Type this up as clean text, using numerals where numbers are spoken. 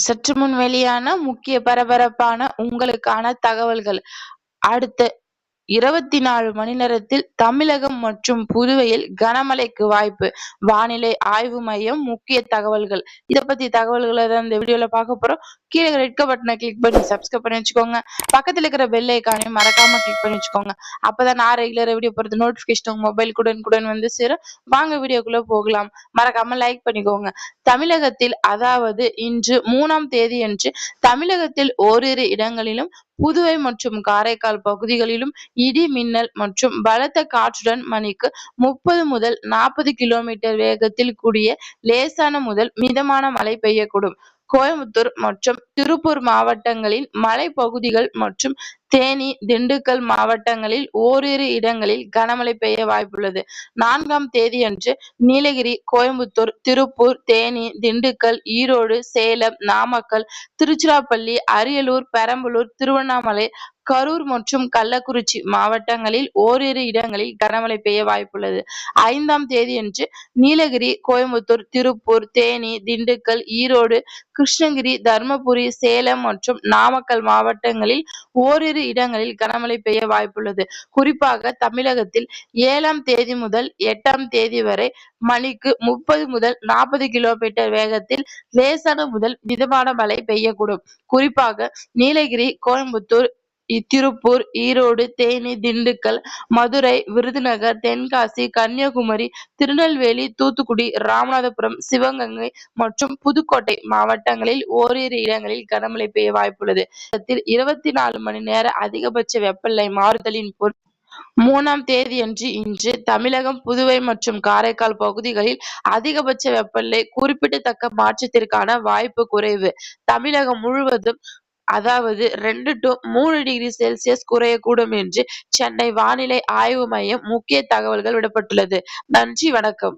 சற்று முன் வெளியான முக்கிய பரபரப்பான உங்களுக்கான தகவல்கள். அடுத்த 24 மணி நேரத்தில் தமிழகம் மற்றும் புதுவையில் கனமழைக்கு வாய்ப்பு. வானிலை ஆய்வு மையம் முக்கிய தகவல்கள். இத பத்தி தகவல்களை தான் இந்த வீடியோல பார்க்க போறோம். கீழே ரெட் பட்டனை கிளிக் பண்ணி சப்ஸ்கிரைப் பண்ணி வச்சுக்கோங்க. பக்கத்துல இருக்கிற பெல் ஐக்கானையும் மறக்காம கிளிக் பண்ணி வச்சுக்கோங்க. அப்பதான் நான் ரெகுலரா வீடியோ போறது நோட்டிபிகேஷன் உங்க மொபைல் உடனுக்குடன் வந்து சேரும். வாங்க வீடியோக்குள்ள போகலாம். மறக்காம லைக் பண்ணிக்கோங்க. தமிழகத்தில் அதாவது இன்று 3ஆம் தேதியன்று தமிழகத்தில் ஓரிரு இடங்களிலும் புதுவை மற்றும் காரைக்கால் பகுதிகளிலும் இடி மின்னல் மற்றும் பலத்த காற்றுடன் மணிக்கு 30 முதல் 40 கிலோமீட்டர் வேகத்தில் கூடிய லேசான முதல் மிதமான மழை பெய்யக்கூடும். கோயம்புத்தூர் மற்றும் திருப்பூர் மாவட்டங்களின் மலைப்பகுதிகள் மற்றும் தேனி, திண்டுக்கல் மாவட்டங்களில் ஓரிரு இடங்களில் கனமழை பெய்ய வாய்ப்புள்ளது. 4ஆம் தேதியன்று நீலகிரி, கோயம்புத்தூர், திருப்பூர், தேனி, திண்டுக்கல், ஈரோடு, சேலம், நாமக்கல், திருச்சிராப்பள்ளி, அரியலூர், பெரம்பலூர், திருவண்ணாமலை, கரூர் மற்றும் கள்ளக்குறிச்சி மாவட்டங்களில் ஓரிரு இடங்களில் கனமழை பெய்ய வாய்ப்புள்ளது. 5ஆம் தேதியன்று நீலகிரி, கோயம்புத்தூர், திருப்பூர், தேனி, திண்டுக்கல், ஈரோடு, கிருஷ்ணகிரி, தர்மபுரி, சேலம் மற்றும் நாமக்கல் மாவட்டங்களில் ஓரிரு இடங்களில் கனமழை பெய்ய வாய்ப்புள்ளது. குறிப்பாக தமிழகத்தில் 7ஆம் தேதி முதல் 8ஆம் தேதி வரை மணிக்கு 30 முதல் 40 கிலோமீட்டர் வேகத்தில் லேசான முதல் மிதமான மழை பெய்யக்கூடும். குறிப்பாக நீலகிரி, கோயம்புத்தூர், திருப்பூர், ஈரோடு, தேனி, திண்டுக்கல், மதுரை, விருதுநகர், தென்காசி, கன்னியாகுமரி, திருநெல்வேலி, தூத்துக்குடி, ராமநாதபுரம், சிவகங்கை மற்றும் புதுக்கோட்டை மாவட்டங்களில் ஓரிரு இடங்களில் கனமழை பெய்ய வாய்ப்புள்ளது. 24 மணி நேர அதிகபட்ச வெப்பநிலை மாறுதலின் பொருள் 3ஆம் தேதியன்று இன்று தமிழகம், புதுவை மற்றும் காரைக்கால் பகுதிகளில் அதிகபட்ச வெப்பநிலை குறிப்பிடத்தக்க மாற்றத்திற்கான வாய்ப்பு குறைவு. தமிழகம் முழுவதும் அதாவது 2 to 3 டிகிரி செல்சியஸ் குறையக்கூடும் என்று சென்னை வானிலை ஆய்வு மையம் முக்கிய தகவல்கள் விடப்பட்டுள்ளது. நன்றி, வணக்கம்.